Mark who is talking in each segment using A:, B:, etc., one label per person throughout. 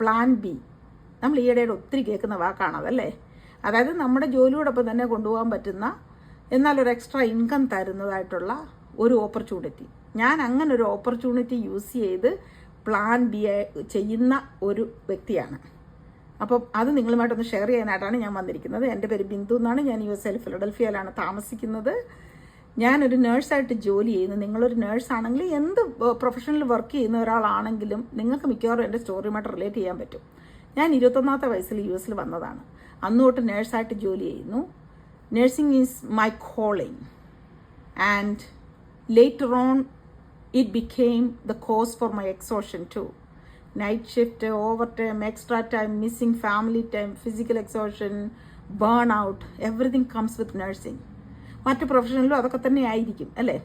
A: Plan B. നമ്മൾ ഈയിടെയുടെ ഒത്തിരി കേൾക്കുന്ന വാക്കാണതല്ലേ. അതായത് നമ്മുടെ ജോലിയോടൊപ്പം തന്നെ കൊണ്ടുപോകാൻ പറ്റുന്ന എന്നാൽ ഒരു എക്സ്ട്രാ ഇൻകം തരുന്നതായിട്ടുള്ള ഒരു ഓപ്പർച്യൂണിറ്റി. ഞാൻ അങ്ങനെ ഒരു ഓപ്പർച്യൂണിറ്റി യൂസ് ചെയ്ത് പ്ലാൻ ബി ചെയ്യുന്ന ഒരു വ്യക്തിയാണ്. അപ്പം അത് നിങ്ങളുമായിട്ടൊന്ന് ഷെയർ ചെയ്യാനായിട്ടാണ് ഞാൻ വന്നിരിക്കുന്നത്. എൻ്റെ പേര് ബിന്ദു എന്നാണ്. ഞാൻ USA ഫിലഡൽഫിയയിലാണ് താമസിക്കുന്നത്. ഞാനൊരു നേഴ്സായിട്ട് ജോലി ചെയ്യുന്നു. നിങ്ങളൊരു നേഴ്സാണെങ്കിൽ എന്ത് പ്രൊഫഷണൽ വർക്ക് ചെയ്യുന്ന ഒരാളാണെങ്കിലും നിങ്ങൾക്ക് മിക്കവാറും എൻ്റെ സ്റ്റോറിയുമായിട്ട് റിലേറ്റ് ചെയ്യാൻ പറ്റും. ഞാൻ 21ാമത്തെ വയസ്സിൽ US വന്നതാണ്. അന്ന് തൊട്ട് നേഴ്സായിട്ട് ജോലി ചെയ്യുന്നു. Nursing is my calling and later on it became the cause for my exhaustion too. Night shift, overtime, extra time, missing family time, physical exhaustion, burnout, everything comes with nursing. മറ്റ് പ്രൊഫഷണലിലും അതൊക്കെ തന്നെ ആയിരിക്കും അല്ലേ.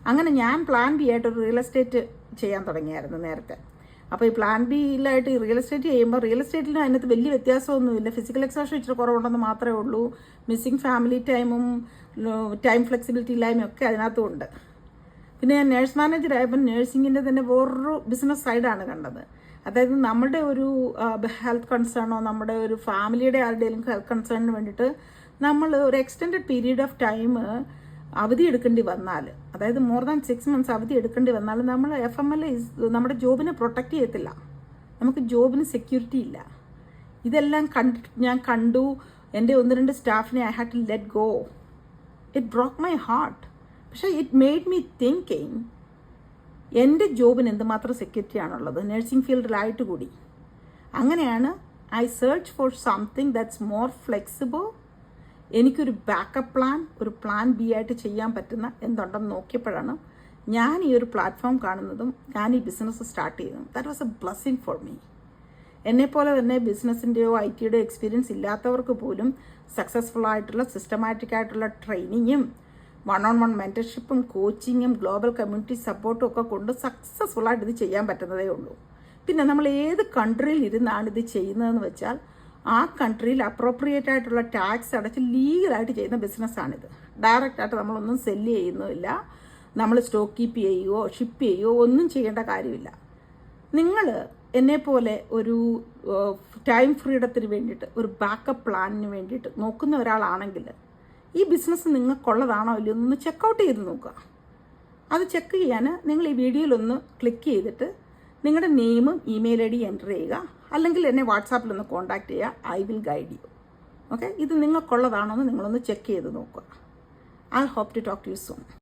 A: അങ്ങനെ ഞാൻ plan B ആയിട്ട് ഒരു റിയൽ എസ്റ്റേറ്റ് ചെയ്യാൻ തുടങ്ങിയായിരുന്നു നേരത്തെ. അപ്പോൾ ഈ പ്ലാൻ ബിയിലായിട്ട് ഈ റിയൽ എസ്റ്റേറ്റ് ചെയ്യുമ്പോൾ റിയൽ എസ്റ്റേറ്റിന് അതിനകത്ത് വലിയ വ്യത്യാസമൊന്നുമില്ല. ഫിസിക്കൽ എക്സോഷൻ ഇച്ചിരി കുറവുണ്ടെന്ന് മാത്രമേ ഉള്ളൂ. മിസ്സിംഗ് ഫാമിലി ടൈമും ടൈം ഫ്ലെക്സിബിലിറ്റി ഇല്ലായ്മയും ഒക്കെ അതിനകത്തും ഉണ്ട്. പിന്നെ ഞാൻ നേഴ്സ് മാനേജറായപ്പോൾ നേഴ്സിങ്ങിൻ്റെ തന്നെ വേറൊരു ബിസിനസ് സൈഡാണ് കണ്ടത്. അതായത് നമ്മുടെ ഒരു ഹെൽത്ത് കൺസേണോ നമ്മുടെ ഒരു ഫാമിലിയുടെ ആരുടെയും ഹെൽത്ത് കൺസേണിന് വേണ്ടിയിട്ട് നമ്മൾ ഒരു എക്സ്റ്റെൻഡഡ് പീരീഡ് ഓഫ് ടൈം അവധി എടുക്കേണ്ടി വന്നാൽ, അതായത് മോർ ദാൻ 6 months അവധി എടുക്കേണ്ടി വന്നാൽ നമ്മൾ FML നമ്മുടെ ജോബിനെ പ്രൊട്ടക്റ്റ് ചെയ്യത്തില്ല. നമുക്ക് ജോബിന് സെക്യൂരിറ്റി ഇല്ല. ഇതെല്ലാം ഞാൻ കണ്ടു. എൻ്റെ 1-2 സ്റ്റാഫിനെ I had to let go. It broke my heart. പക്ഷേ ഇറ്റ് മെയ്ഡ് മീ തിങ്കിങ് എൻ്റെ ജോബിന് എന്തുമാത്രം സെക്യൂരിറ്റി ആണുള്ളത് നഴ്സിംഗ് ഫീൽഡിലായിട്ട് കൂടി. അങ്ങനെയാണ് I search for something that's more flexible. എനിക്കൊരു ബാക്കപ്പ് പ്ലാൻ, ഒരു പ്ലാൻ ബി ആയിട്ട് ചെയ്യാൻ പറ്റുന്ന എന്തുണ്ടെന്ന് നോക്കിയപ്പോഴാണ് ഞാൻ ഈ ഒരു പ്ലാറ്റ്ഫോം കാണുന്നതും ഞാൻ ഈ ബിസിനസ് സ്റ്റാർട്ട് ചെയ്തതും. That was A blessing for me. എന്നെപ്പോലെ തന്നെ ബിസിനസ്സിൻ്റെയോ IT എക്സ്പീരിയൻസ് ഇല്ലാത്തവർക്ക് പോലും സക്സസ്ഫുൾ ആയിട്ടുള്ള സിസ്റ്റമാറ്റിക് ആയിട്ടുള്ള ട്രെയിനിങ്ങും 1-on-1 മെൻറ്റർഷിപ്പും കോച്ചിങ്ങും ഗ്ലോബൽ കമ്മ്യൂണിറ്റി സപ്പോർട്ടും ഒക്കെ കൊണ്ട് സക്സസ്ഫുൾ ആയിട്ട് ഇത് ചെയ്യാൻ പറ്റുന്നതേ ഉള്ളൂ. പിന്നെ നമ്മൾ ഏത് കൺട്രിയിൽ ഇരുന്നാണ് ഇത് ചെയ്യുന്നതെന്ന് വെച്ചാൽ ആ കൺട്രിയിൽ അപ്രോപ്രിയേറ്റ് ആയിട്ടുള്ള ടാക്സ് അടച്ച് ലീഗലായിട്ട് ചെയ്യുന്ന ബിസിനസ്സാണിത്. ഡയറക്റ്റായിട്ട് നമ്മളൊന്നും സെല്ല് ചെയ്യുന്നുമില്ല. നമ്മൾ സ്റ്റോക്ക് കീപ്പ് ചെയ്യുകയോ ഷിപ്പ് ചെയ്യുകയോ ഒന്നും ചെയ്യേണ്ട കാര്യമില്ല. നിങ്ങൾ എന്നെപ്പോലെ ഒരു ടൈം ഫ്രീഡത്തിന് വേണ്ടിയിട്ട് ഒരു ബാക്കപ്പ് പ്ലാനിന് വേണ്ടിയിട്ട് നോക്കുന്ന ഒരാളാണെങ്കിൽ ഈ ബിസിനസ് നിങ്ങൾക്കുള്ളതാണോ ഇല്ലയോ ഒന്ന് ചെക്കൗട്ട് ചെയ്ത് നോക്കുക. അത് ചെക്ക് ചെയ്യാൻ നിങ്ങൾ ഈ വീഡിയോയിലൊന്ന് ക്ലിക്ക് ചെയ്തിട്ട് നിങ്ങളുടെ നെയിമും ഇമെയിൽ ID എൻ്റർ ചെയ്യുക. അല്ലെങ്കിൽ എന്നെ വാട്സാപ്പിലൊന്ന് കോൺടാക്ട് ചെയ്യുക. I will guide you. Okay, ഇത് നിങ്ങൾക്കുള്ളതാണോ എന്ന് നിങ്ങളൊന്ന് ചെക്ക് ചെയ്ത് നോക്കുക. I hope to talk to you soon.